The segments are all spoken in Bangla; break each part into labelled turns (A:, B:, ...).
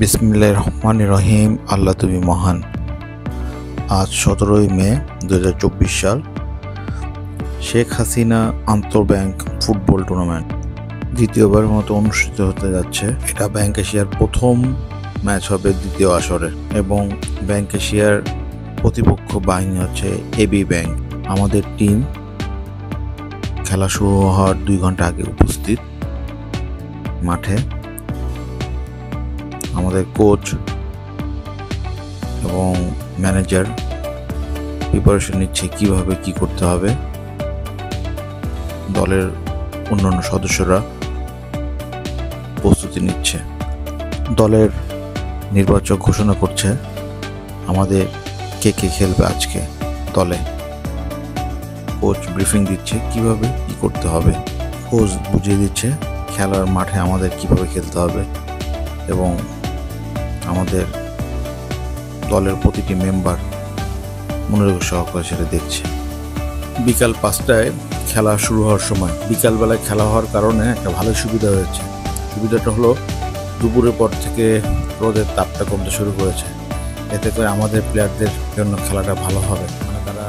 A: বিসমিল্লাহির রহমানির রহিম। আল্লাহ তুমি মহান। আজ 17 মে 2024 সাল। শেখ হাসিনা আন্তঃব্যাংক ফুটবল টুর্নামেন্ট দ্বিতীয়বারের মতো অনুষ্ঠিত হতে যাচ্ছে। এটা ব্যাংক এশিয়ার প্রথম ম্যাচ হবে দ্বিতীয় আসরে এবং ব্যাংক এশিয়ার প্রতিপক্ষ বাহিনী হচ্ছে এবি ব্যাংক। আমাদের টিম খেলা শুরু হওয়ার 2 ঘন্টা আগে উপস্থিত মাঠে। আমাদের কোচ এবং ম্যানেজার প্রিপারেশন নিচ্ছে কিভাবে কি করতে হবে। দলের অন্যান্য সদস্যরা প্রস্তুতি নিচ্ছে। দলের নির্বাচক ঘোষণা করছে আমাদের কে কে খেলবে আজকে দলে। কোচ ব্রিফিং দিচ্ছে কিভাবে কি করতে হবে। কোচ বুঝিয়ে দিচ্ছে খেলার মাঠে আমাদের কিভাবে খেলতে হবে এবং আমাদের দলের প্রতিটি মেম্বার মনোযোগ সহকারে সেটা দেখছে। বিকাল 5টায় খেলা শুরু হওয়ার সময়, বিকালবেলায় খেলা হওয়ার কারণে একটা ভালো সুবিধা হয়েছে। সুবিধাটা হলো দুপুরের পর থেকে রোদের তাপটা কমতে শুরু করেছে। এতে করে আমাদের প্লেয়ারদের জন্য খেলাটা ভালো হবে, মানে তারা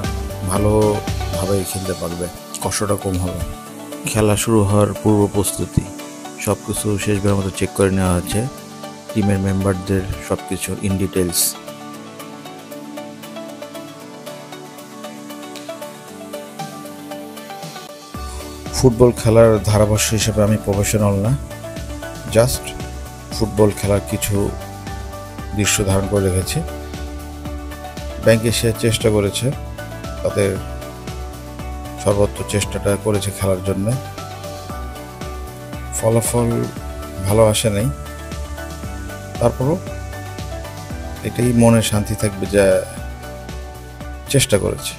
A: ভালোভাবে খেলতে পারবে, কষ্টটা কম হবে। খেলা শুরু হওয়ার পূর্ব প্রস্তুতি সব কিছু শেষবারের মতো চেক করে নেওয়া হচ্ছে। টিমের মেম্বারদের সব কিছু ইন ডিটেলস। ফুটবল খেলার ধারাভাষ্য হিসেবে আমি প্রফেশনাল না, জাস্ট ফুটবল খেলার কিছু দৃশ্য ধারণ করে রেখেছি। ব্যাংক এশিয়া চেষ্টা করেছে, তাদের সর্বোচ্চ চেষ্টাটা করেছে খেলার জন্য। ফলাফল ভালো আসে নাই, তারপরও এটাই মনে শান্তি থাকবে যে চেষ্টা করেছে।